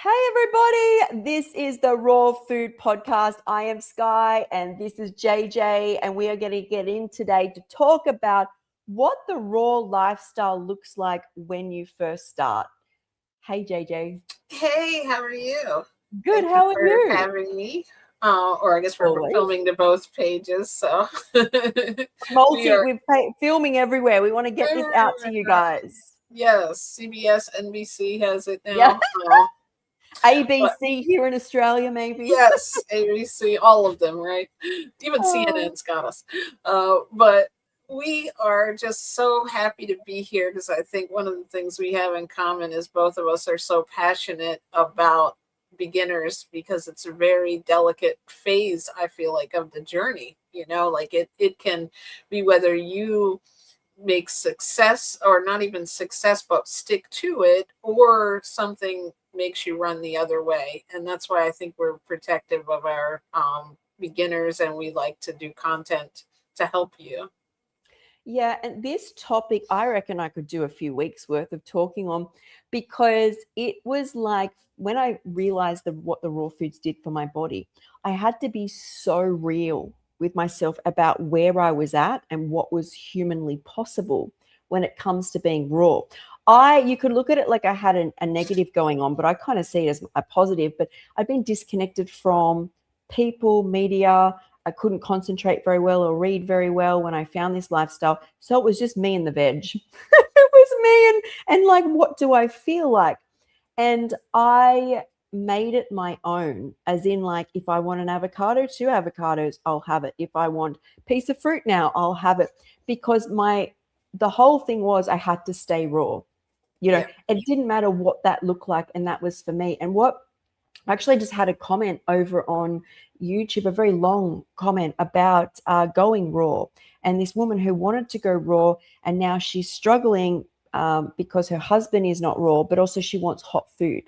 Hey everybody, this is the Raw Food Podcast. I am Skye and this is JJ, and we are going to get in today to talk about what the raw lifestyle looks like when you first start. Hey JJ. Hey, how are you? Good, Thank you how are for you? having me. Or I guess we're Always. filming to both pages, so we are Filming everywhere. We want to get this out to you everywhere. guys. Yes, CBS, NBC has it Yeah. now. But ABC here in Australia, maybe. yes, ABC, all of them, right? Even Oh. CNN's got us. But we are just so happy to be here because I think one of the things we have in common is both of us are so passionate about beginners because it's a very delicate phase, I feel like, of the journey. Like it can be whether you make success or not even success but stick to it, or something makes you run the other way. And that's why I think we're protective of our beginners, and we like to do content to help you. Yeah, and this topic, I reckon I could do a few weeks worth of talking on, because it was like when I realized what the raw foods did for my body, I had to be so real with myself about where I was at and what was humanly possible when it comes to being raw. You could look at it like I had a negative going on, but I kind of see it as a positive. But I've been disconnected from people, media. I couldn't concentrate very well or read very well when I found this lifestyle. So it was just me and the veg. It was me and like, what do I feel like? And I made it my own, as in, like, if I want an avocado, two avocados, I'll have it. If I want a piece of fruit now, I'll have it. Because the whole thing was I had to stay raw. Yeah. It didn't matter what that looked like, and that was for me. And what I actually just had a comment over on YouTube, a very long comment about going raw. And this woman who wanted to go raw, and now she's struggling because her husband is not raw, but also she wants hot food.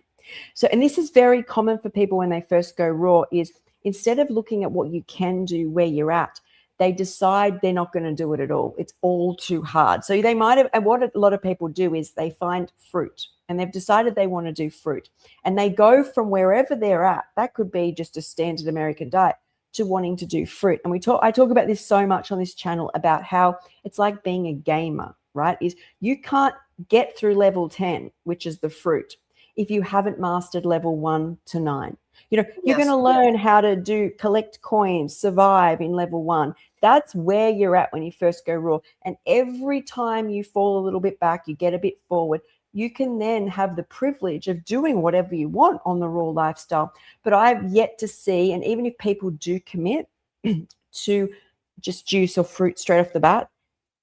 So, and this is very common for people when they first go raw, is instead of looking at what you can do where you're at, they decide they're not going to do it at all. It's all too hard. So they might have, and what a lot of people do is they find fruit and they've decided they want to do fruit, and they go from wherever they're at. That could be just a standard American diet, to wanting to do fruit. And I talk about this so much on this channel about how it's like being a gamer, right? Is you can't get through level 10, which is the fruit, if you haven't mastered level 1 to 9. You're going Yes. to learn how to collect coins, survive in level 1. That's where you're at when you first go raw. And every time you fall a little bit back, you get a bit forward, you can then have the privilege of doing whatever you want on the raw lifestyle. But I've yet to see, and even if people do commit to just juice or fruit straight off the bat,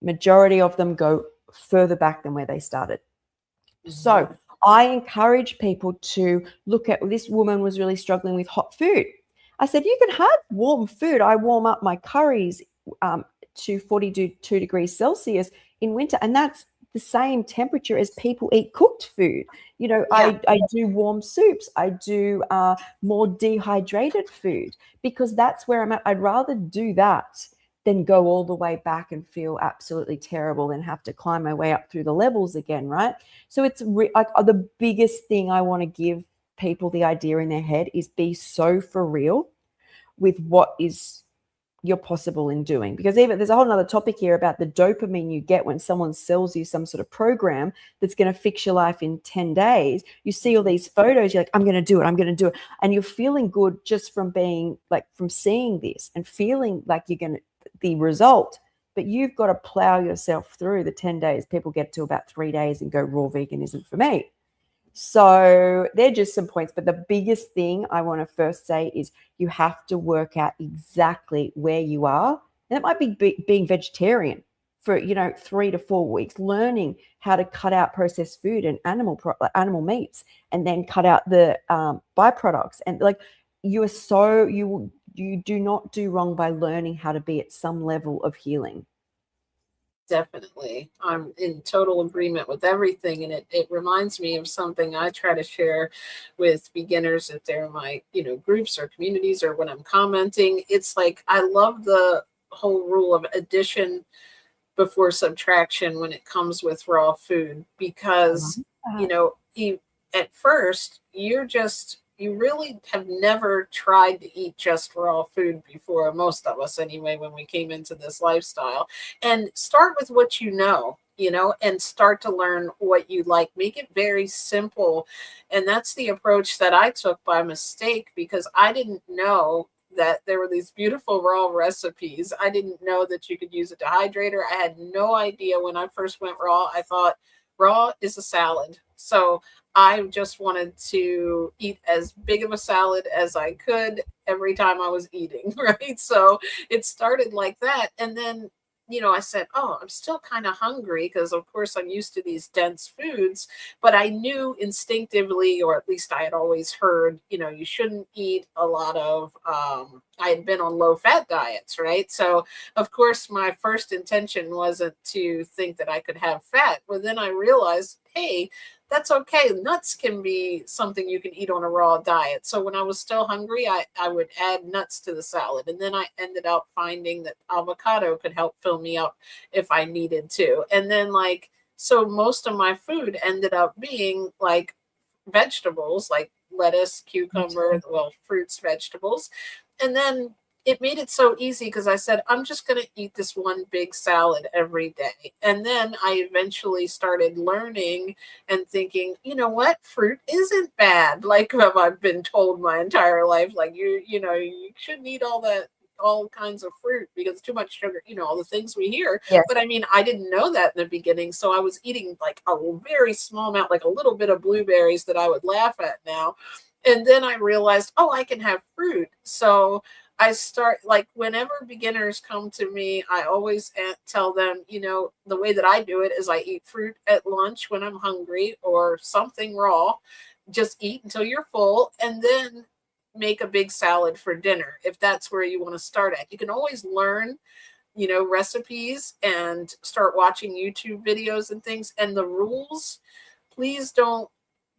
majority of them go further back than where they started. So Mhm. I encourage people to look at, this woman was really struggling with hot food. I said, you can have warm food. I warm up my curries to 42 degrees Celsius in winter, and that's the same temperature as people eat cooked food. Yeah. I do warm soups. I do more dehydrated food, because that's where I'm at. I'd rather do that than go all the way back and feel absolutely terrible and have to climb my way up through the levels again, right? So it's like the biggest thing I want to give people the idea in their head is be so for real with what is you're possible in doing. Because even there's a whole nother topic here about the dopamine you get when someone sells you some sort of program that's going to fix your life in 10 days. You see all these photos, you're like, I'm going to do it, I'm going to do it. And you're feeling good just from being like, from seeing this and feeling like you're going to, the result. But you've got to plow yourself through the 10 days. People get to about 3 days and go, raw vegan isn't for me. So they're just some points. But the biggest thing I want to first say is you have to work out exactly where you are. And it might be being vegetarian for 3 to 4 weeks, learning how to cut out processed food and animal meats, and then cut out the byproducts. And like, you do not do wrong by learning how to be at some level of healing. Definitely. I'm in total agreement with everything. And it reminds me of something I try to share with beginners if they're in my, groups or communities, or when I'm commenting. It's like I love the whole rule of addition before subtraction when it comes with raw food, I love because, you that. know, e- at first you really have never tried to eat just raw food before, most of us anyway, when we came into this lifestyle. And start with what and start to learn what you like. Make it very simple. And that's the approach that I took by mistake, because I didn't know that there were these beautiful raw recipes. I didn't know that you could use a dehydrator. I had no idea when I first went raw. I thought raw is a salad. So I just wanted to eat as big of a salad as I could every time I was eating, right? So it started like that. And then, I said, oh, I'm still kind of hungry, because of course I'm used to these dense foods, but I knew instinctively, or at least I had always heard, you shouldn't eat a lot of, I had been on low fat diets, right? So of course my first intention wasn't to think that I could have fat. But then I realized, hey, that's okay. Nuts can be something you can eat on a raw diet. So when I was still hungry, I would add nuts to the salad. And then I ended up finding that avocado could help fill me up if I needed to. And then so most of my food ended up being like vegetables, like lettuce, cucumber, well, fruits, vegetables. And then it made it so easy, because I said, I'm just going to eat this one big salad every day. And then I eventually started learning and thinking, you know what? Fruit isn't bad. Like I've been told my entire life, like you shouldn't eat all kinds of fruit because too much sugar, all the things we hear. Yes. But I mean, I didn't know that in the beginning. So I was eating like a very small amount, like a little bit of blueberries that I would laugh at now. And then I realized, oh, I can have fruit. So I start, like, whenever beginners come to me, I always tell them, the way that I do it is I eat fruit at lunch when I'm hungry, or something raw. Just eat until you're full, and then make a big salad for dinner, if that's where you want to start at. You can always learn, recipes and start watching YouTube videos and things. And the rules, please don't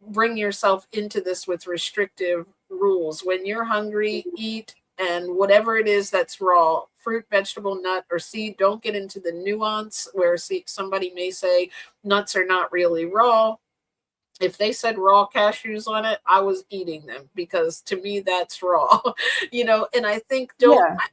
bring yourself into this with restrictive rules. When you're hungry, eat, and whatever it is that's raw, fruit, vegetable, nut, or seed. Don't get into the nuance where somebody may say nuts are not really raw. If they said raw cashews on it, I was eating them, because to me that's raw. And I think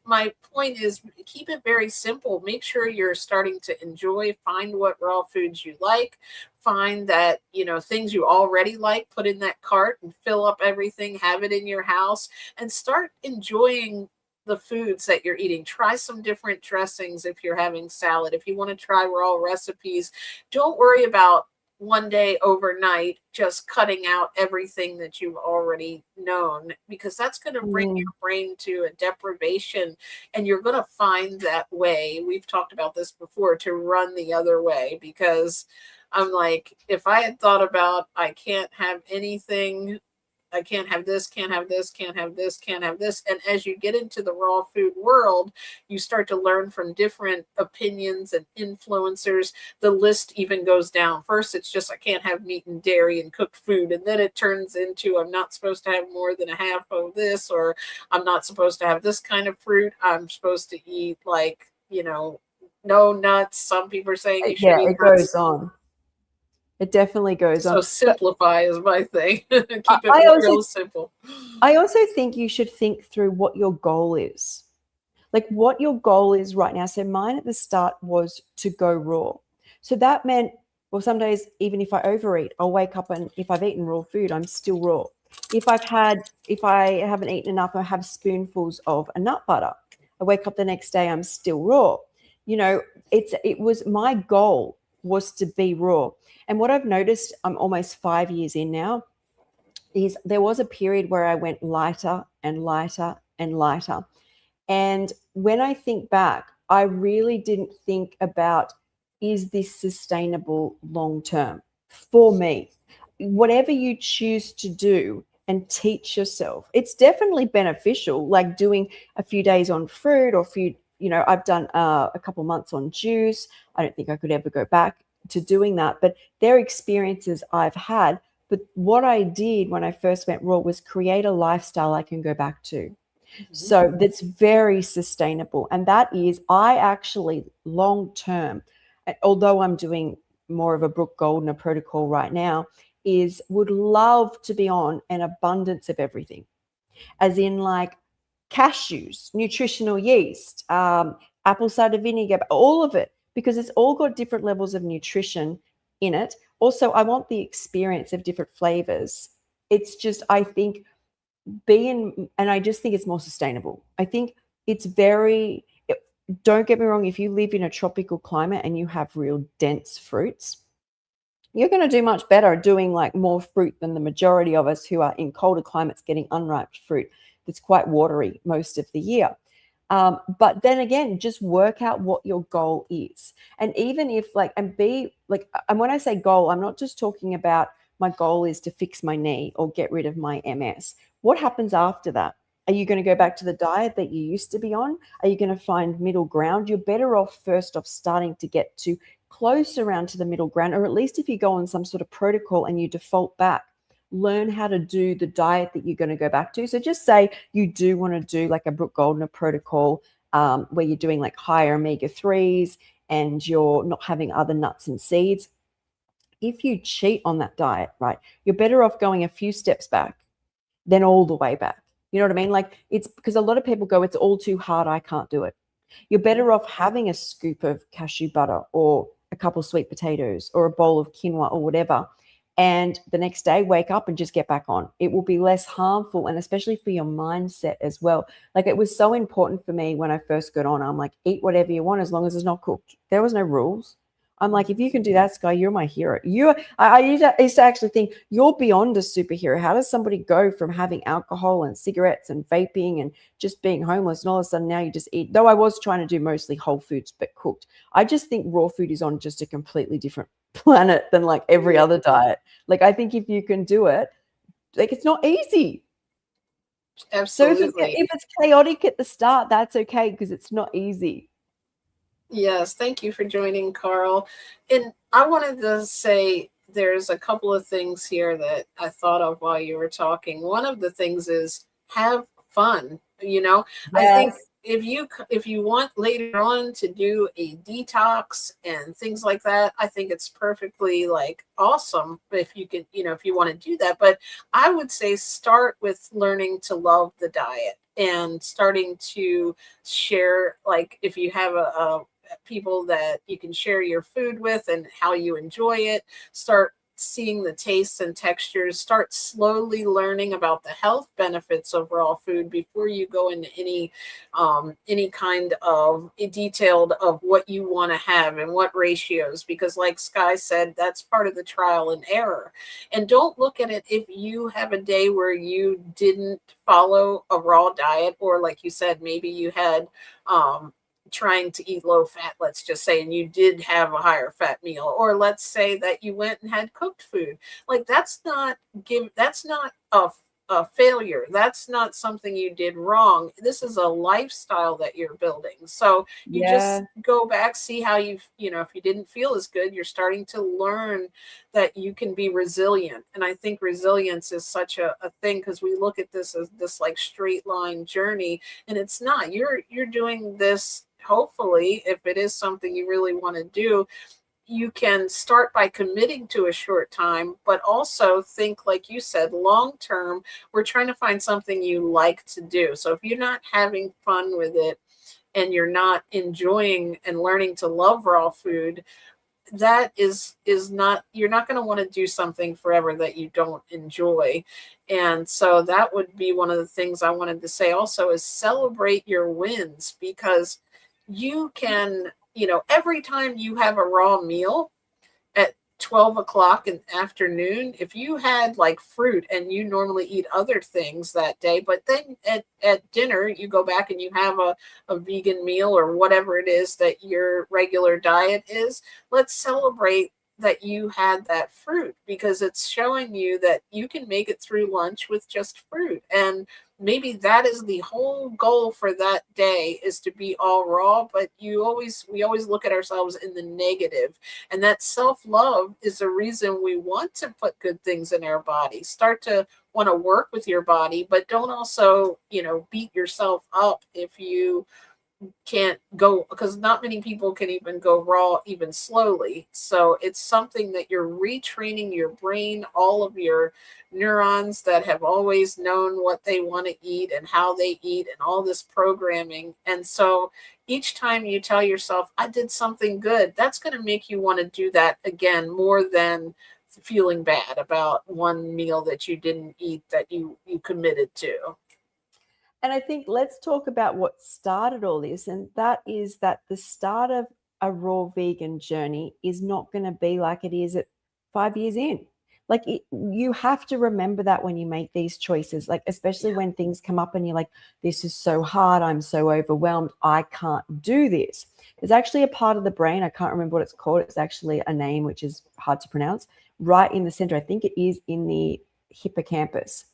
my point is, keep it very simple. Make sure you're starting to enjoy, find what raw foods you like, find that, things you already like, put in that cart and fill up everything, have it in your house, and start enjoying the foods that you're eating. Try some different dressings if you're having salad. If you want to try raw recipes, don't worry about one day overnight just cutting out everything that you've already known, because that's going to bring your brain to a deprivation, and you're going to find that way, we've talked about this before, to run the other way. Because I'm like, if I had thought about, I can't have anything, I can't have this, can't have this, can't have this, can't have this. And as you get into the raw food world, you start to learn from different opinions and influencers. The list even goes down. First, it's just, I can't have meat and dairy and cooked food. And then it turns into, I'm not supposed to have more than a half of this, or I'm not supposed to have this kind of fruit. I'm supposed to eat no nuts. Some people are saying you should eat it nuts. goes on. It definitely goes on. So simplify is my thing. Keep it real simple. I also think you should think through what your goal is. Like what your goal is right now. So mine at the start was to go raw. So that meant, well, some days, even if I overeat, I'll wake up and if I've eaten raw food, I'm still raw. If I haven't eaten enough, I have spoonfuls of a nut butter. I wake up the next day, I'm still raw. It was my goal was to be raw. And what I've noticed, I'm almost 5 years in now, is there was a period where I went lighter and lighter and lighter. And when I think back, I really didn't think about, is this sustainable long term for me? Whatever you choose to do and teach yourself, it's definitely beneficial, like doing a few days on fruit or I've done a couple months on juice. I don't think I could ever go back to doing that, but they're experiences I've had. But what I did when I first went raw was create a lifestyle I can go back to. Mm-hmm. So that's very sustainable. And that is, I actually long term, although I'm doing more of a Brooke Goldner protocol right now, is would love to be on an abundance of everything, as in like cashews, nutritional yeast, apple cider vinegar, all of it, because it's all got different levels of nutrition in it. Also, I want the experience of different flavors. It's just, I think, and I just think it's more sustainable. I think it's very, don't get me wrong, if you live in a tropical climate and you have real dense fruits, you're going to do much better doing like more fruit than the majority of us who are in colder climates getting unripe fruit that's quite watery most of the year. But then again, just work out what your goal is. And even if like, and be like, and when I say goal, I'm not just talking about my goal is to fix my knee or get rid of my MS. What happens after that? Are you going to go back to the diet that you used to be on? Are you going to find middle ground? You're better off first off starting to get to close around to the middle ground, or at least if you go on some sort of protocol and you default back, learn how to do the diet that you're going to go back to. So just say you do want to do like a Brooke Goldner protocol, where you're doing like higher omega-3s and you're not having other nuts and seeds. If you cheat on that diet, right, you're better off going a few steps back than all the way back. You know what I mean? Like, it's because a lot of people go, it's all too hard, I can't do it. You're better off having a scoop of cashew butter or a couple sweet potatoes or a bowl of quinoa or whatever, and the next day wake up and just get back on. It will be less harmful, and especially for your mindset as well. Like, it was so important for me when I first got on. I'm like, eat whatever you want as long as it's not cooked. There was no rules. I'm like, if you can do that, Skye, you're my hero. I used to actually think you're beyond a superhero. How does somebody go from having alcohol and cigarettes and vaping and just being homeless, and all of a sudden now you just eat? Though I was trying to do mostly whole foods, but cooked. I just think raw food is on just a completely different planet than like every other diet. Like, I think if you can do it, like, it's not easy. Absolutely. So if it's chaotic at the start, that's okay, because it's not easy. Yes, thank you for joining, Carl. And I wanted to say there's a couple of things here that I thought of while you were talking. One of the things is have fun. I think Yes. if you want later on to do a detox and things like that, I think it's perfectly like awesome if you could, if you want to do that. But I would say start with learning to love the diet and starting to share, like if you have a people that you can share your food with and how you enjoy it, start seeing the tastes and textures, start slowly learning about the health benefits of raw food before you go into any kind of detailed of what you want to have and what ratios, because like Skye said, that's part of the trial and error. And don't look at it if you have a day where you didn't follow a raw diet, or like you said, maybe you had trying to eat low fat, let's just say, and you did have a higher fat meal, or let's say that you went and had cooked food. Like, that's not a failure. That's not something you did wrong. This is a lifestyle that you're building. So you just Yeah. go back, see how if you didn't feel as good, you're starting to learn that you can be resilient. And I think resilience is such a thing, because we look at this as this like straight line journey, and it's not. You're doing this, hopefully, if it is something you really want to do, you can start by committing to a short time, but also think, like you said, long term. We're trying to find something you like to do. So if you're not having fun with it and you're not enjoying and learning to love raw food, that is not, you're not going to want to do something forever that you don't enjoy. And so that would be one of the things I wanted to say also, is celebrate your wins, because you can, every time you have a raw meal at 12 o'clock in the afternoon, if you had like fruit and you normally eat other things that day, but then at dinner you go back and you have a vegan meal or whatever it is that your regular diet is, let's celebrate that you had that fruit, because it's showing you that you can make it through lunch with just fruit. And maybe that is the whole goal for that day, is to be all raw. But we always look at ourselves in the negative, and that self-love is the reason we want to put good things in our body. Start to want to work with your body, but don't also beat yourself up if you can't go, because not many people can even go raw even slowly. So it's something that you're retraining your brain, all of your neurons that have always known what they want to eat and how they eat and all this programming. And so each time you tell yourself, I did something good, that's going to make you want to do that again, more than feeling bad about one meal that you didn't eat that you committed to. And I think let's talk about what started all this. And that is that the start of a raw vegan journey is not going to be like it is at 5 years in. Like you have to remember that when you make these choices, like especially when things come up and you're like, this is so hard, I'm so overwhelmed, I can't do this. There's actually a part of the brain, I can't remember what it's called. It's actually a name which is hard to pronounce, right in the center. I think it is in the hippocampus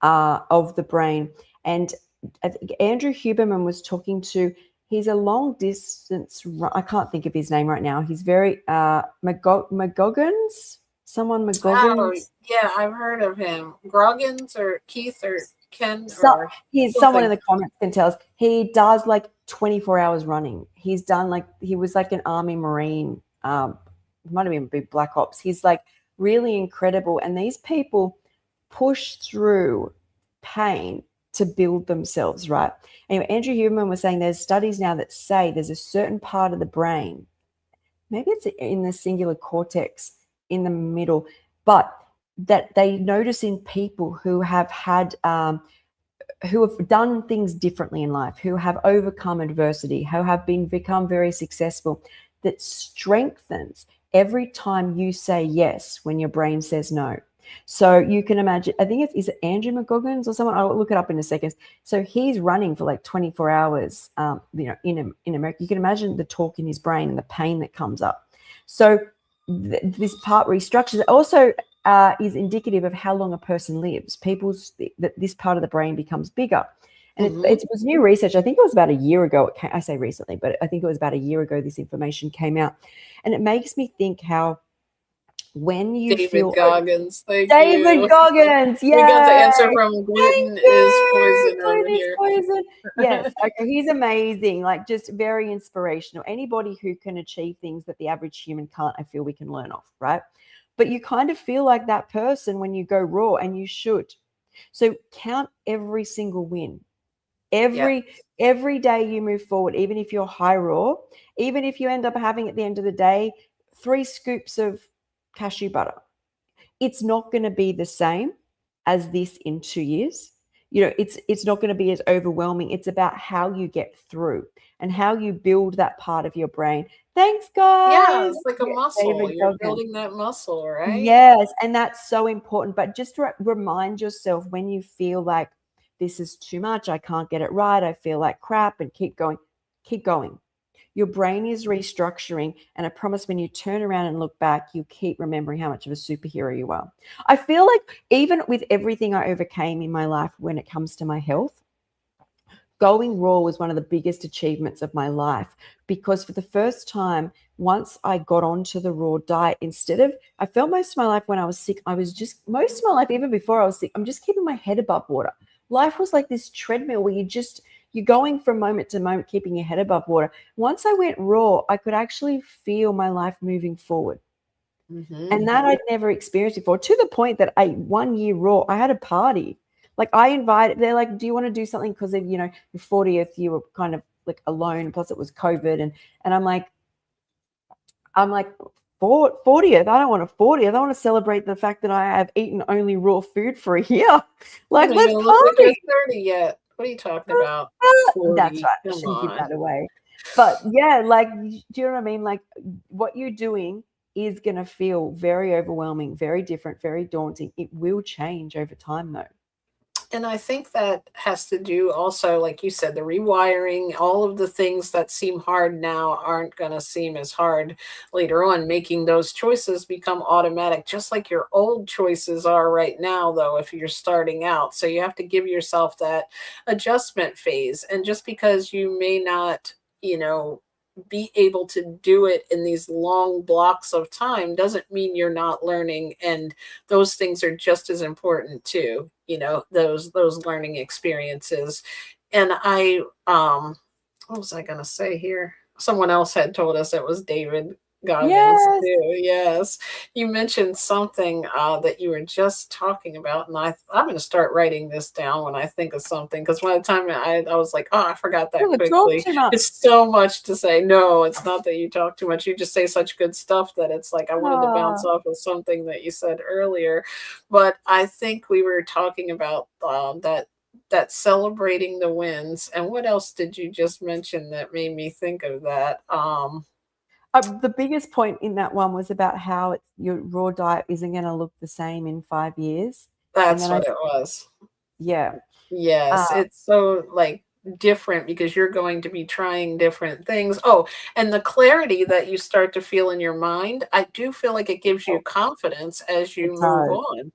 of the brain. And I think Andrew Huberman was talking to, he's a long distance, I can't think of his name right now. He's very, McGoggins, someone Oh, McGoggins. yeah, I've heard of him. Groggins or Keith or Ken So, or he's someone in something. the comments can tell us. He does like 24 hours running. He's done like, he was like an Army Marine, might have even been Black Ops. He's like really incredible. And these people push through pain to build themselves, right? Anyway, Andrew Huberman was saying there's studies now that say there's a certain part of the brain, maybe it's in the singular cortex in the middle, but that they notice in people who have had who have done things differently in life, who have overcome adversity, who have become very successful, that strengthens every time you say yes when your brain says no. So you can imagine, I think is it Andrew McGoggins or someone? I'll look it up in a second. So he's running for like 24 hours, in America. You can imagine the talk in his brain and the pain that comes up. So this part restructures. Also, is indicative of how long a person lives. That this part of the brain becomes bigger. And it was new research. I think it was about a year ago. I say recently, but I think it was about a year ago this information came out. And it makes me think how when you David feel Goggins, thank David you. Goggins, We got the yay! answer from Thank gluten is you. poison over Gluten is here. poison. Yes. Okay. He's amazing. Like just very inspirational. Anybody who can achieve things that the average human can't, I feel we can learn off, right? But you kind of feel like that person when you go raw, and you should. So count every single win. Yeah. Every day you move forward, even if you're high raw, even if you end up having at the end of the day 3 scoops of cashew butter, it's not going to be the same as this in 2 years. It's not going to be as overwhelming. It's about how you get through and how you build that part of your brain. Thanks, Yeah, guys. it's like a Yeah, muscle. David You're Goggins. building that muscle, right? Yes, and that's so important. But just remind yourself when you feel like this is too much, I can't get it right, I feel like crap, and keep going. Keep going. Your brain is restructuring, and I promise when you turn around and look back, you keep remembering how much of a superhero you are. I feel like even with everything I overcame in my life when it comes to my health, going raw was one of the biggest achievements of my life, because for the first time, once I got onto the raw diet, I felt most of my life when I was sick, I was just, most of my life, even before I was sick, I'm just keeping my head above water. Life was like this treadmill where you're going from moment to moment, keeping your head above water. Once I went raw, I could actually feel my life moving forward. And that I'd never experienced before, to the point that 1 year raw, I had a party. Like they're like, do you want to do something? Because of, your 40th, you were kind of like alone. Plus it was COVID. And I'm like, 40th, I don't want a 40th. I want to celebrate the fact that I have eaten only raw food for a year. You Like, don't let's even look like you're party. 30 yet. What are you talking about? That's 40. right. I Come shouldn't give on. that away. But yeah, like, do you know what I mean? Like, what you're doing is going to feel very overwhelming, very different, very daunting. It will change over time, though. And I think that has to do also, like you said, the rewiring, all of the things that seem hard now aren't going to seem as hard later on. Making those choices become automatic, just like your old choices are right now, though, if you're starting out. So you have to give yourself that adjustment phase. And just because you may not, be able to do it in these long blocks of time doesn't mean you're not learning, and those things are just as important too, those learning experiences. And I what was I going to say here? Someone else had told us it was David Goggins Yes. too. Yes, you mentioned something that you were just talking about, and I'm going to start writing this down when I think of something, because by the time I was like, oh, I forgot that You talk quickly. too much. It's so much to say. No, it's not that you talk too much. You just say such good stuff that it's like I wanted to bounce Ah. off of something that you said earlier. But I think we were talking about that celebrating the wins. And what else did you just mention that made me think of that? The biggest point in that one was about how your raw diet isn't going to look the same in 5 years. And That's then what it was. yeah, Yes, it's so like different because you're going to be trying different things. Oh, and the clarity that you start to feel in your mind, I do feel like it gives you confidence as it you move does. on.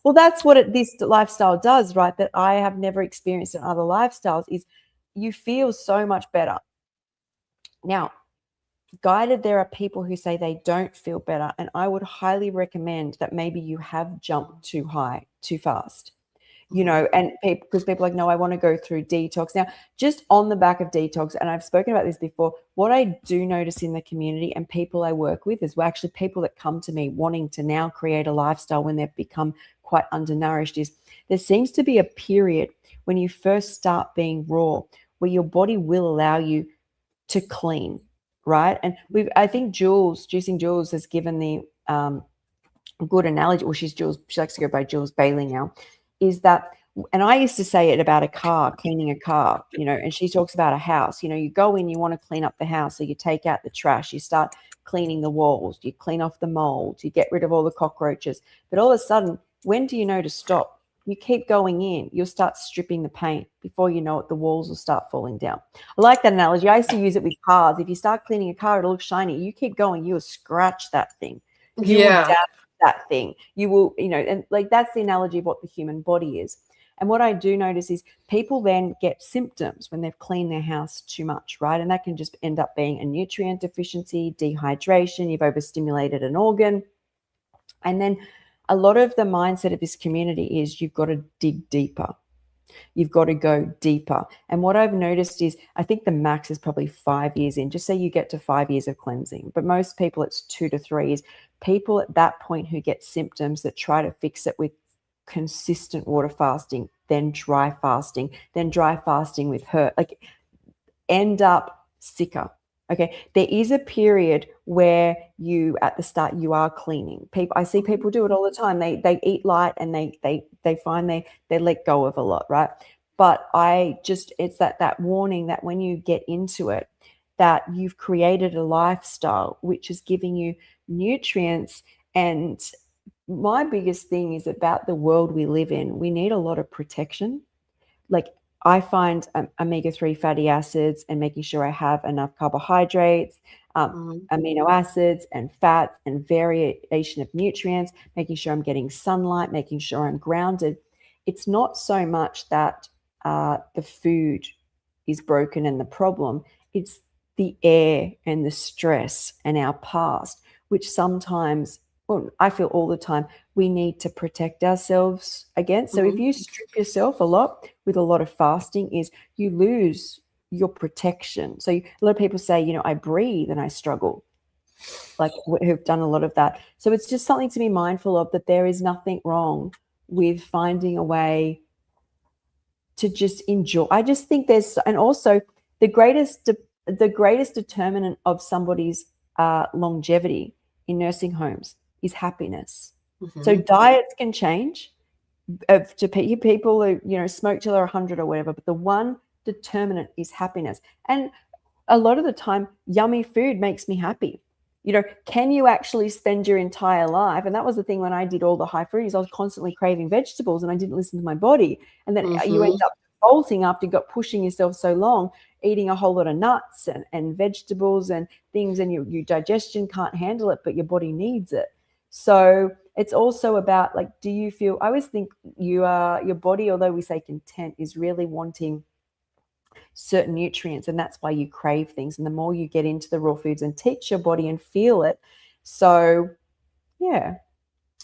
Well, that's what this lifestyle does, right? That I have never experienced in other lifestyles is you feel so much better. Now, guided, there are people who say they don't feel better, and I would highly recommend that maybe you have jumped too high, too fast. Mhm. And because people are like, no, I want to go through detox. Now, just on the back of detox, and I've spoken about this before, what I do notice in the community and people I work with is actually people that come to me wanting to now create a lifestyle when they've become quite undernourished is there seems to be a period when you first start being raw where your body will allow you to clean, right? And I think Juicing Jules has given the good analogy. Well, she likes to go by Jules Bailey now, is that, and I used to say it about a car, cleaning a car, and she talks about a house. You go in, you want to clean up the house. So you take out the trash, you start cleaning the walls, you clean off the mold, you get rid of all the cockroaches. But all of a sudden, when do you know to stop? You keep going in, you'll start stripping the paint. Before you know it, the walls will start falling down. I like that analogy. I used to use it with cars. If you start cleaning a car, it'll look shiny. You keep going, you'll scratch that thing. You will Yeah. damage that thing. You will, and like that's the analogy of what the human body is. And what I do notice is people then get symptoms when they've cleaned their house too much, right? And that can just end up being a nutrient deficiency, dehydration, you've overstimulated an organ. And then a lot of the mindset of this community is you've got to dig deeper. You've got to go deeper. And what I've noticed is I think the max is probably 5 years in. Just say you get to 5 years of cleansing, but most people it's 2 to 3 years. People at that point who get symptoms that try to fix it with consistent water fasting, then dry fasting with her, like end up sicker. Okay, there is a period where you at the start you are cleaning. I see people do it all the time. They eat light and they find they let go of a lot, right? But it's that warning that when you get into it, that you've created a lifestyle which is giving you nutrients. And my biggest thing is about the world we live in. We need a lot of protection. Like I find omega-3 fatty acids and making sure I have enough carbohydrates, Mhm. amino acids and fat and variation of nutrients, making sure I'm getting sunlight, making sure I'm grounded. It's not so much that the food is broken and the problem, it's the air and the stress and our past, which sometimes, well, I feel all the time, we need to protect ourselves against. So if Mhm. you strip yourself a lot with a lot of fasting, is you lose your protection. So a lot of people say, I breathe and I struggle, like who've done a lot of that. So it's just something to be mindful of, that there is nothing wrong with finding a way to just enjoy. I just think and also the greatest determinant of somebody's longevity in nursing homes is happiness. So Mhm. diets can change to people who smoke till they're 100 or whatever, but the one determinant is happiness. And a lot of the time, yummy food makes me happy. Can you actually spend your entire life? And that was the thing when I did all the high fruities, I was constantly craving vegetables and I didn't listen to my body. And then you end Mhm. up defaulting after you got pushing yourself so long, eating a whole lot of nuts and vegetables and things, and your digestion can't handle it, but your body needs it. So it's also about, like, do you feel, I always think your body, although we say content, is really wanting certain nutrients, and that's why you crave things. And the more you get into the raw foods and teach your body and feel it, so yeah.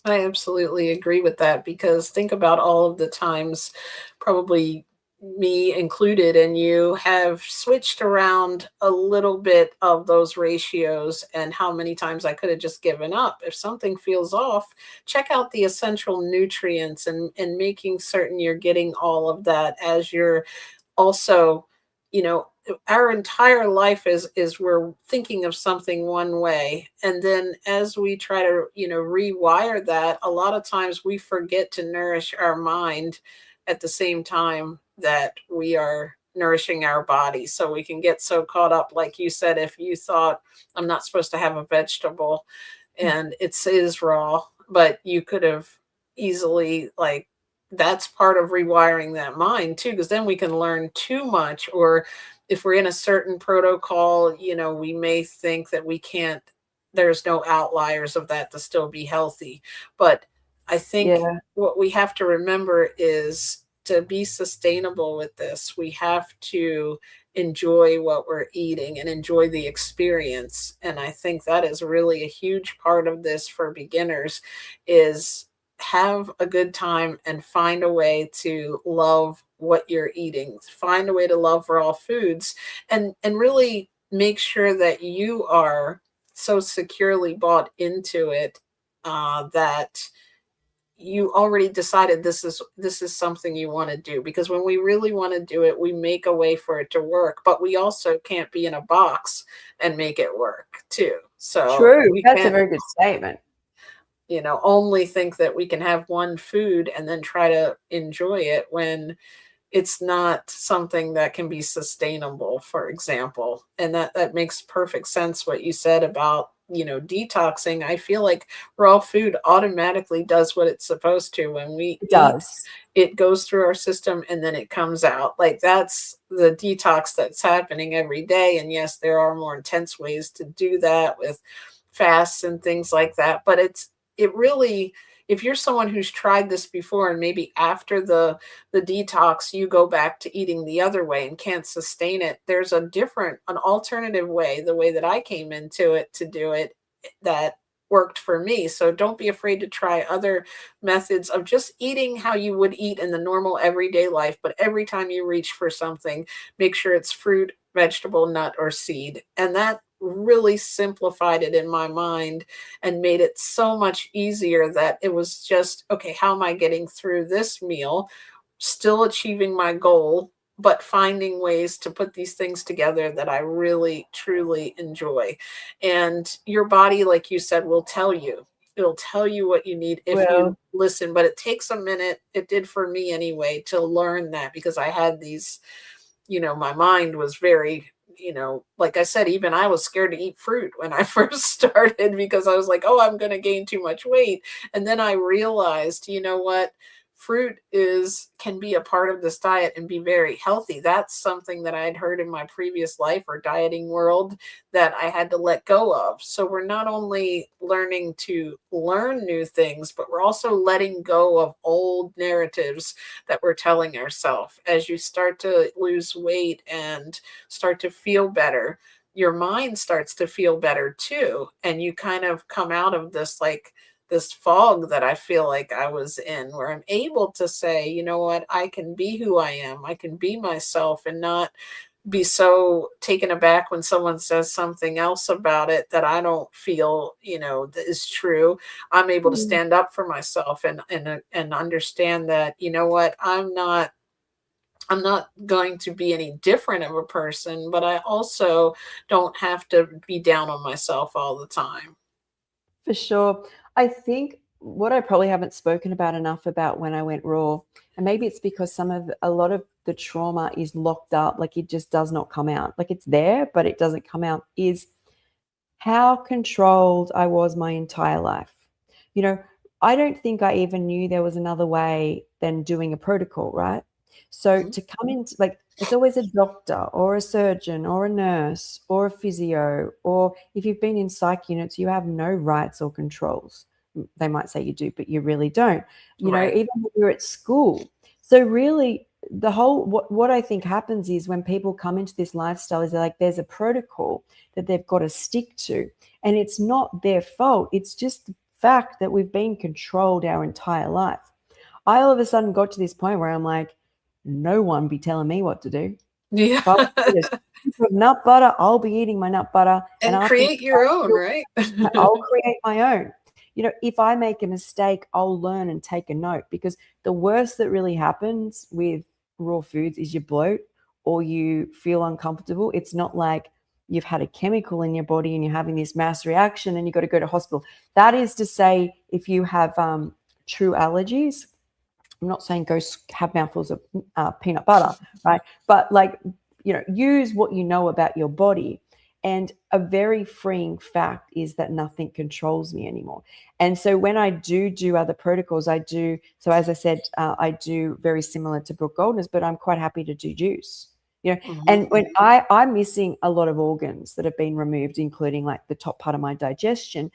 I absolutely agree with that, because think about all of the times, probably me included and you, have switched around a little bit of those ratios and how many times I could have just given up. If something feels off, check out the essential nutrients and making certain you're getting all of that as you're also, you know, our entire life is we're thinking of something one way, and then as we try to, rewire that, a lot of times we forget to nourish our mind at the same time that we are nourishing our body. So we can get so caught up, like you said, if you thought I'm not supposed to have a vegetable and it is raw, but you could have easily, like, that's part of rewiring that mind too, because then we can learn too much. Or if we're in a certain protocol, we may think that we can't, there's no outliers of that to still be healthy. But I think Yeah. what we have to remember is, to be sustainable with this, we have to enjoy what we're eating and enjoy the experience. And I think that is really a huge part of this for beginners, is have a good time and find a way to love what you're eating. Find a way to love raw foods, and really make sure that you are so securely bought into it, that you already decided this is something you want to do. Because when we really want to do it, we make a way for it to work, but we also can't be in a box and make it work too. So True. we That's a can't, very good statement. only think that we can have one food and then try to enjoy it, when it's not something that can be sustainable, for example. And that makes perfect sense what you said about, detoxing. I feel like raw food automatically does what it's supposed to. When we It eat, does. it goes through our system and then it comes out. Like, that's the detox that's happening every day. And yes, there are more intense ways to do that with fasts and things like that, but it really, if you're someone who's tried this before and maybe after the detox you go back to eating the other way and can't sustain it, there's an alternative way, the way that I came into it to do it, that worked for me. So don't be afraid to try other methods of just eating how you would eat in the normal everyday life, but every time you reach for something, make sure it's fruit, vegetable, nut, or seed. And that really simplified it in my mind and made it so much easier, that it was just, okay, how am I getting through this meal, still achieving my goal, but finding ways to put these things together that I really truly enjoy. And your body, like you said, will tell you. It'll tell you what you need if you Well, listen, but it takes a minute. It did for me anyway, to learn that, because I had these, my mind was very, like I said, even I was scared to eat fruit when I first started, because I was like, oh, I'm going to gain too much weight. And then I realized, what? Fruit can be a part of this diet and be very healthy. That's something that I had heard in my previous life or dieting world that I had to let go of. So we're not only learning to learn new things, but we're also letting go of old narratives that we're telling ourselves. As you start to lose weight and start to feel better, your mind starts to feel better too. And you kind of come out of this, like, this fog that I feel like I was in, where I'm able to say, you know what, I can be who I am. I can be myself and not be so taken aback when someone says something else about it that I don't feel, that is true. I'm able to mm, stand up for myself and understand that, you know what, I'm not going to be any different of a person, but I also don't have to be down on myself all the time. for sure. I think what I probably haven't spoken about enough about when I went raw, and maybe it's because a lot of the trauma is locked up, like it just does not come out. Like it's there, but it doesn't come out, is how controlled I was my entire life. You know, I don't think I even knew there was another way than doing a protocol, right? So Mhm. to come into, like, it's always a doctor or a surgeon or a nurse or a physio, or if you've been in psych units, you have no rights or controls. They might say you do, but you really don't. Right. Even when you're at school. So really, the whole what I think happens is when people come into this lifestyle is they're like, there's a protocol that they've got to stick to. And it's not their fault. It's just the fact that we've been controlled our entire life. I all of a sudden got to this point where I'm like, no one be telling me what to do. Yeah. If I want to eat a scoop of nut butter, I'll be eating my nut butter. And afterwards, create your own, right? I'll create my own. If I make a mistake, I'll learn and take a note, because the worst that really happens with raw foods is you bloat or you feel uncomfortable. It's not like you've had a chemical in your body and you're having this mass reaction and you've got to go to hospital. That is to say, if you have true allergies, I'm not saying go have mouthfuls of peanut butter, right? But use what you know about your body. And a very freeing fact is that nothing controls me anymore. And so when I do other protocols, I do. So as I said, I do very similar to Brooke Goldner's, but I'm quite happy to do juice. And when I'm missing a lot of organs that have been removed, including like the top part of my digestion.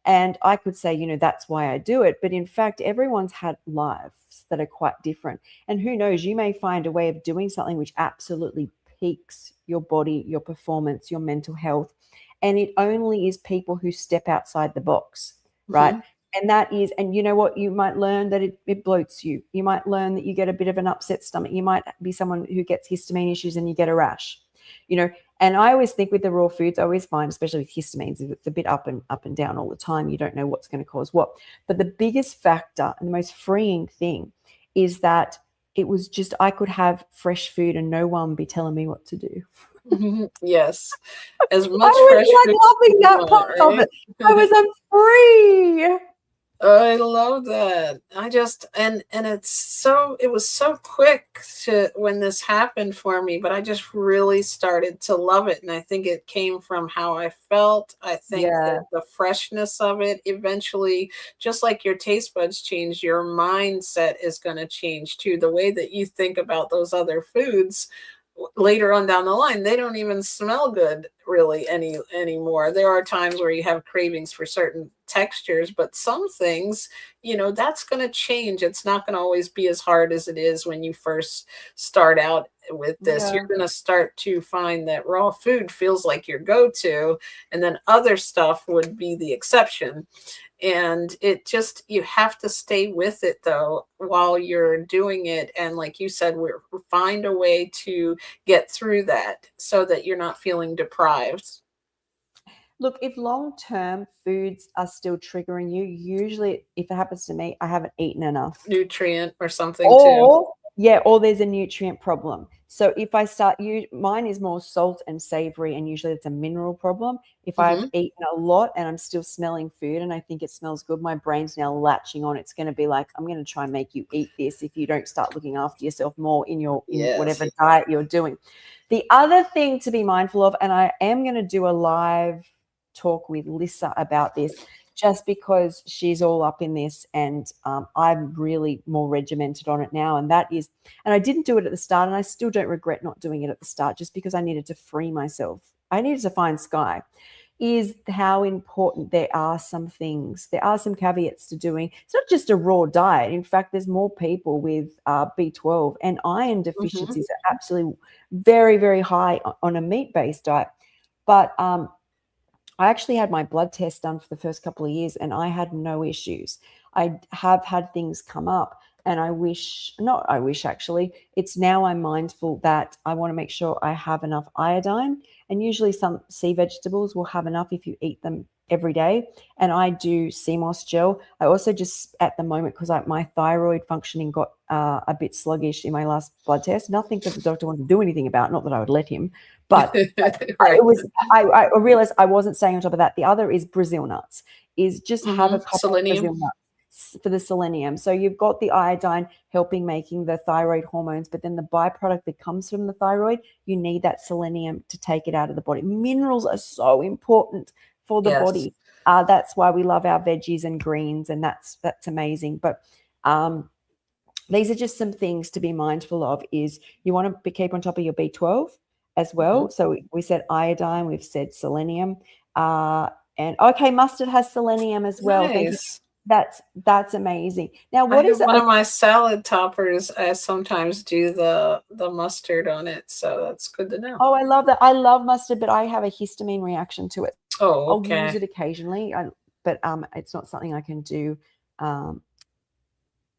And I could say, that's why I do it. But in fact, everyone's had lives that are quite different. And who knows, you may find a way of doing something which absolutely peaks your body, your performance, your mental health. And it only is people who step outside the box, right? And that is, and you know what, you might learn that it bloats you. You might learn that you get a bit of an upset stomach. You might be someone who gets histamine issues and you get a rash, And I always think with the raw foods, I always find, especially with histamines, it's a bit up and down all the time. You don't know what's going to cause what. But the biggest factor and the most freeing thing is that it was just, I could have fresh food and no one be telling me what to do. Yes. As much I fresh was food loving that part of it. I'm free. I love that. It was so quick when this happened for me, but I just really started to love it. And I think it came from how I felt. I think that the freshness of it eventually, just like your taste buds change, your mindset is going to change too. The way that you think about those other foods later on down the line, they don't even smell good really anymore. There are times where you have cravings for certain textures, but some things, that's going to change. It's not going to always be as hard as it is when you first start out with this. You're going to start to find that raw food feels like your go-to, and then other stuff would be the exception. And you have to stay with it though while you're doing it. And like you said, find a way to get through that so that you're not feeling deprived. Look, if long-term foods are still triggering you, usually if it happens to me, I haven't eaten enough. Nutrient or something too. Yeah, or there's a nutrient problem. So if I start, mine is more salt and savory, and usually it's a mineral problem. If I've eaten a lot and I'm still smelling food and I think it smells good, my brain's now latching on. It's going to be like, I'm going to try and make you eat this if you don't start looking after yourself more in whatever diet you're doing. The other thing to be mindful of, and I am going to do a live talk with Lisa about this, just because she's all up in this, and I'm really more regimented on it now. And that is, and I didn't do it at the start, and I still don't regret not doing it at the start, just because I needed to free myself. I needed to find Skye, is how important there are some things. There are some caveats to doing. It's not just a raw diet. In fact, there's more people with B12 and iron deficiencies are absolutely very, very high on a meat-based diet. But I actually had my blood test done for the first couple of years and I had no issues. I have had things come up, and actually, it's now I'm mindful that I want to make sure I have enough iodine, and usually some sea vegetables will have enough if you eat them every day. And I do sea moss gel. I also just, at the moment, because my thyroid functioning got a bit sluggish in my last blood test, nothing that the doctor wanted to do anything about, not that I would let him, but right. I realized I wasn't staying on top of that. The other is Brazil nuts, is just have a couple of Brazil nuts for the selenium. So you've got the iodine helping making the thyroid hormones, but then the byproduct that comes from the thyroid, you need that selenium to take it out of the body. Minerals are so important for the body. That's why we love our veggies and greens, and that's amazing. But these are just some things to be mindful of. Is you want to keep on top of your B12 as well. So we said iodine, we've said selenium, and okay, mustard has selenium as well. Thank you. That's amazing. Now, what is one of my salad toppers? I sometimes do the mustard on it, so that's good to know. Oh, I love that. I love mustard, but I have a histamine reaction to it. Oh, okay. I'll use it occasionally, but it's not something I can do all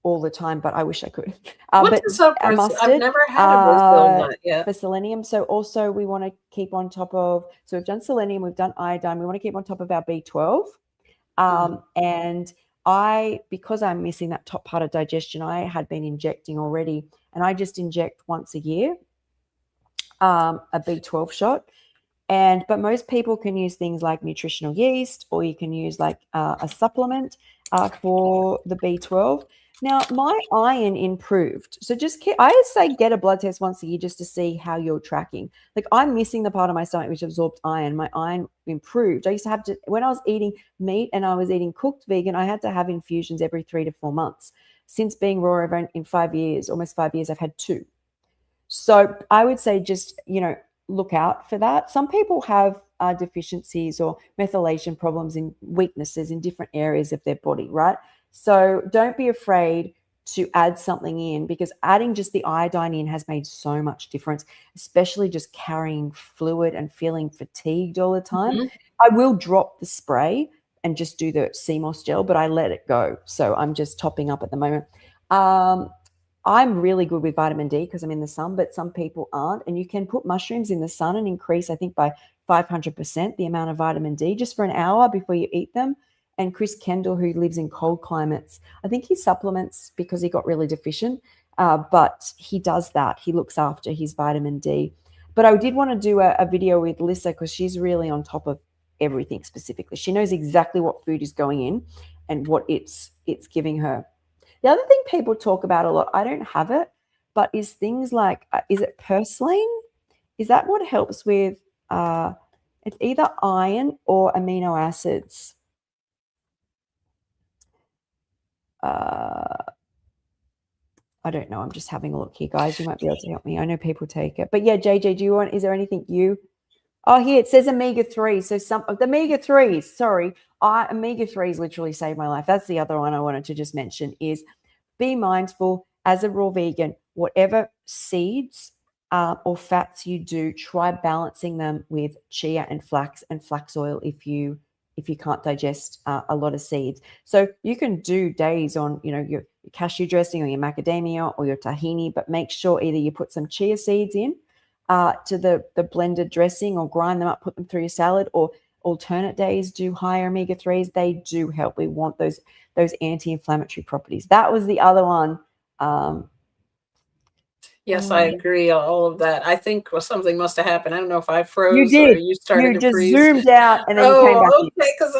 all the time, but I wish I could. What But is a Brazil? mustard I've never had a Brazil nut yet. for selenium. So also we want to keep on top of, so we've done selenium, we've done iodine. We want to keep on top of our B12. And because I'm missing that top part of digestion, I had been injecting already, and I just inject once a year, a B12 shot. But most people can use things like nutritional yeast, or you can use like a supplement for the B12. Now, my iron improved. So I would say get a blood test once a year just to see how you're tracking. Like, I'm missing the part of my stomach which absorbs iron. My iron improved. I used to have to, when I was eating meat and I was eating cooked vegan, I had to have infusions every 3 to 4 months. Since being raw in 5 years, almost 5 years, I've had 2. So I would say just, look out for that. Some people have deficiencies or methylation problems and weaknesses in different areas of their body, right? So don't be afraid to add something in, because adding just the iodine in has made so much difference, especially just carrying fluid and feeling fatigued all the time. Mm-hmm. I will drop the spray and just do the CMOS gel, but I let it go. So I'm just topping up at the moment. I'm really good with vitamin D because I'm in the sun, but some people aren't. And you can put mushrooms in the sun and increase, I think, by 500% the amount of vitamin D just for an hour before you eat them. And Chris Kendall, who lives in cold climates, I think he supplements because he got really deficient, but he does that. He looks after his vitamin D. But I did want to do a video with Lissa because she's really on top of everything specifically. She knows exactly what food is going in and what it's giving her. The other thing people talk about a lot, I don't have it, but is things like, is it purslane? Is that what helps with, it's either iron or amino acids. I don't know. I'm just having a look here, guys. You might be able to help me. I know people take it. But yeah, JJ, is there anything you? Oh, here it says omega-3. So the omega-3s, sorry. Omega-3s literally saved my life. That's the other one I wanted to just mention is be mindful as a raw vegan, whatever seeds or fats you do, try balancing them with chia and flax oil if you can't digest a lot of seeds. So you can do days on, your cashew dressing or your macadamia or your tahini, but make sure either you put some chia seeds in to the blended dressing or grind them up, put them through your salad, or alternate days do higher omega-3s. They do help. We want those anti-inflammatory properties. That was the other one. Yes, I agree. All of that. I think something must have happened. I don't know if I froze you did. or you started to just freeze. Zoomed out and then you came back. Okay, because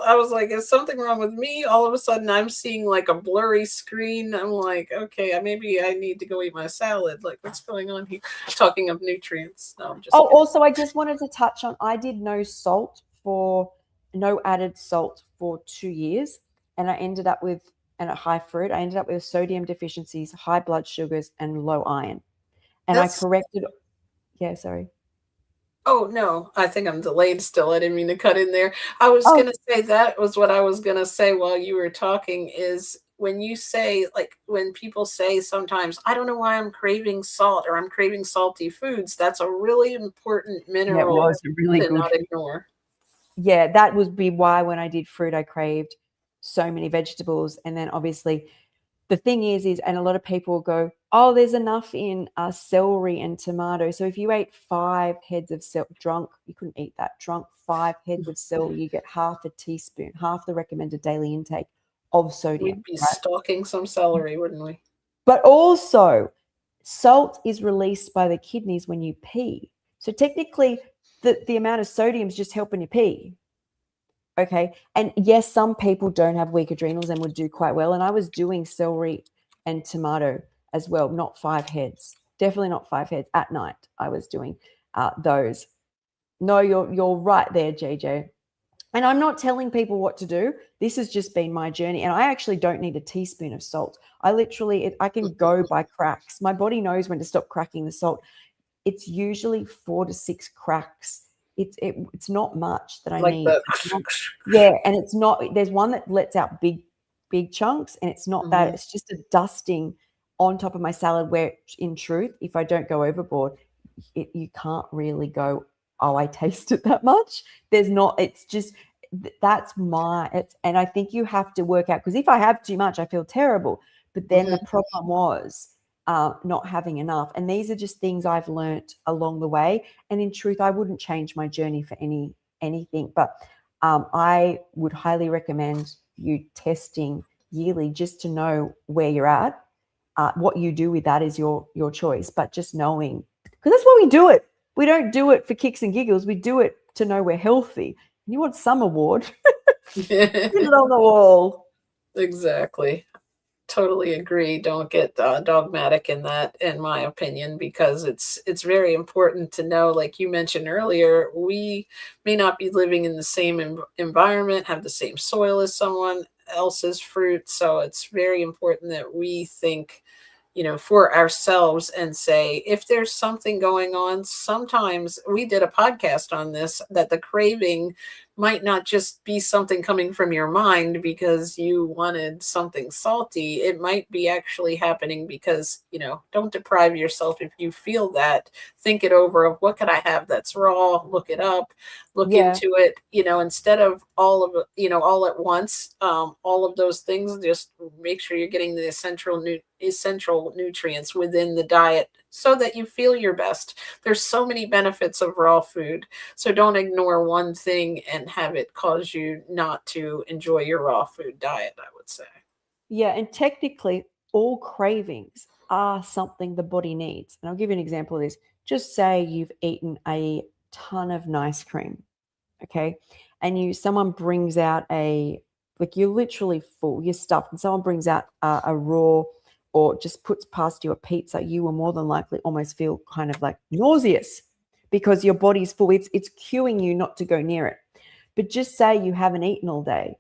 I was like, is something wrong with me? All of a sudden, I'm seeing like a blurry screen. I'm like, okay, maybe I need to go eat my salad. Like, what's going on here? Talking of nutrients. No, I'm just kidding. Also, I just wanted to touch on, I did no added salt for 2 years, and I ended up with, and a high fruit, I ended up with sodium deficiencies, high blood sugars, and low iron. And I corrected. Yeah, sorry. Oh, no, I think I'm delayed still. I didn't mean to cut in there. I was going to say that was what I was going to say while you were talking is when you say, like, when people say sometimes, I don't know why I'm craving salt or I'm craving salty foods, that's a really important mineral to not ignore. Yeah, that would be why when I did fruit, I craved so many vegetables. And then obviously the thing is, and a lot of people go, oh, there's enough in celery and tomato. So if you ate 5 heads of you couldn't eat that. Drunk 5 heads of celery, you get half a teaspoon, half the recommended daily intake of sodium. We'd be stalking some celery, wouldn't we? But also, salt is released by the kidneys when you pee. So technically, the amount of sodium is just helping you pee. Okay. And yes, some people don't have weak adrenals and would do quite well. And I was doing celery and tomato as well, not 5 heads. Definitely not 5 heads at night. I was doing those. No, you're right there, JJ. And I'm not telling people what to do. This has just been my journey. And I actually don't need a teaspoon of salt. I can go by cracks. My body knows when to stop cracking the salt. It's usually 4 to 6 cracks. It's not much that I need. Yeah, and it's not. There's one that lets out big chunks, and it's not that. It's just a dusting on top of my salad. Where, in truth, if I don't go overboard, you can't really go, oh, I tasted that much. There's not. It's just that's and I think you have to work out, because if I have too much, I feel terrible. But then the problem was not having enough. And these are just things I've learnt along the way. And in truth, I wouldn't change my journey for anything. But I would highly recommend you testing yearly just to know where you're at. What you do with that is your choice. But just knowing, because that's why we do it. We don't do it for kicks and giggles. We do it to know we're healthy. And you want some award, put it on the wall. Exactly. Totally agree. Don't get dogmatic in that, in my opinion, because it's very important to know, like you mentioned earlier, we may not be living in the same environment, have the same soil as someone else's fruit. So it's very important that we think, for ourselves and say, if there's something going on. Sometimes we did a podcast on this, that the craving might not just be something coming from your mind because you wanted something salty. It might be actually happening because, don't deprive yourself. If you feel that, think it over of, what could I have that's raw? Look it up, look into it, instead of all of it, all at once, all of those things. Just make sure you're getting the essential nutrients within the diet so that you feel your best. There's so many benefits of raw food. So don't ignore one thing and have it cause you not to enjoy your raw food diet, I would say. Yeah, and technically all cravings are something the body needs. And I'll give you an example of this. Just say you've eaten a ton of ice cream, okay? And someone brings out you're literally full, you're stuffed, and someone brings out a raw, or just puts past you a pizza, you will more than likely almost feel kind of like nauseous because your body's full. It's cueing you not to go near it. But just say you haven't eaten all day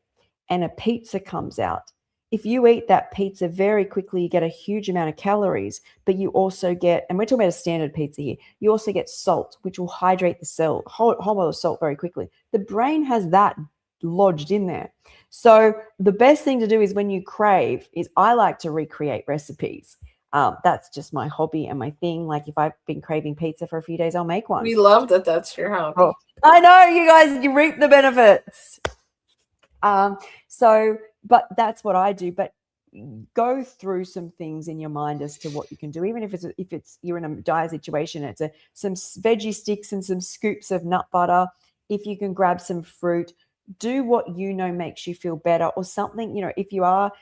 and a pizza comes out. If you eat that pizza very quickly, you get a huge amount of calories, but you also get, and we're talking about a standard pizza here, you also get salt, which will hydrate the cell, whole lot of salt very quickly. The brain has that lodged in there. So the best thing to do is, when you crave, is I like to recreate recipes. That's just my hobby and my thing. Like if I've been craving pizza for a few days, I'll make one. We love that that's your hobby. Oh, I know, you guys, you reap the benefits. But that's what I do. But go through some things in your mind as to what you can do, even if it's you're in a dire situation. It's some veggie sticks and some scoops of nut butter. If you can grab some fruit, do what makes you feel better, or something. If you are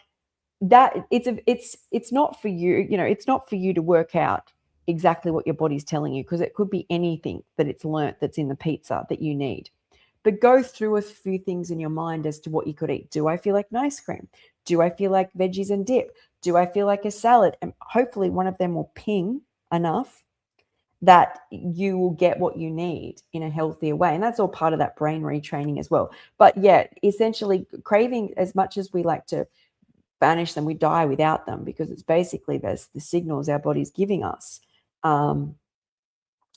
that, it's not for you. It's not for you to work out exactly what your body's telling you, because it could be anything that it's learnt that's in the pizza that you need. But go through a few things in your mind as to what you could eat. Do I feel like an ice cream? Do I feel like veggies and dip? Do I feel like a salad? And hopefully one of them will ping enough that you will get what you need in a healthier way. And that's all part of that brain retraining as well. But yeah, essentially, craving, as much as we like to banish them, we die without them, because it's basically the signals our body's giving us,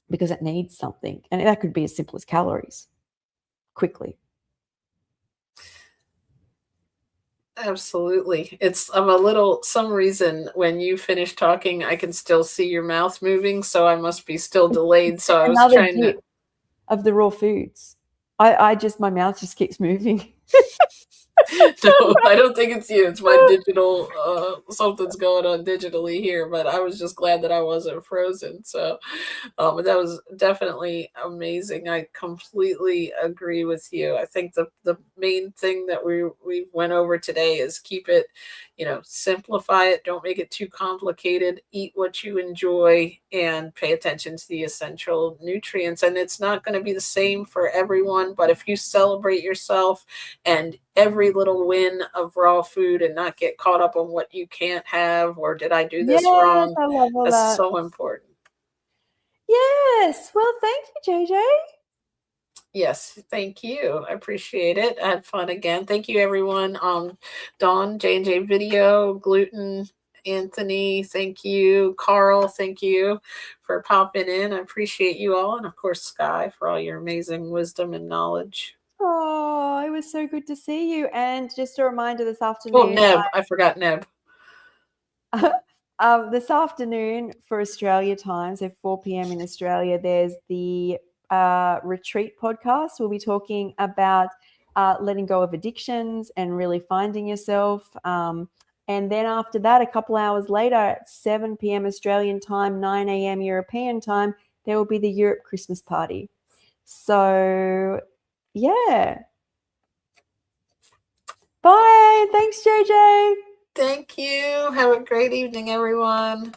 because it needs something. And that could be as simple as calories. Quickly. Absolutely. I'm a little, some reason when you finish talking, I can still see your mouth moving, so I must be still delayed. So I was trying to, of the raw foods. My mouth just keeps moving. No, I don't think it's you. It's my digital, something's going on digitally here, but I was just glad that I wasn't frozen. So, but that was definitely amazing. I completely agree with you. I think the main thing that we went over today is keep it, simplify it. Don't make it too complicated. Eat what you enjoy and pay attention to the essential nutrients. And it's not going to be the same for everyone, but if you celebrate yourself and every little win of raw food and not get caught up on what you can't have, or did I do this wrong? I love all That's that. so important. Yes. Well, thank you, JJ. Yes, thank you. I appreciate it. I had fun again. Thank you, everyone. Dawn, J&J Video, Gluten, Anthony, thank you. Carl, thank you for popping in. I appreciate you all. And of course, Skye, for all your amazing wisdom and knowledge. Oh, it was so good to see you. And just a reminder, this afternoon. Oh, Neb. I forgot Neb. This afternoon for Australia time, so 4 p.m. in Australia, there's the Retreat podcast. We'll be talking about letting go of addictions and really finding yourself. And then after that, a couple hours later at 7 p.m. Australian time, 9 a.m. European time, there will be the Europe Christmas party. So, yeah. Bye. Thanks, JJ. Thank you. Have a great evening, everyone.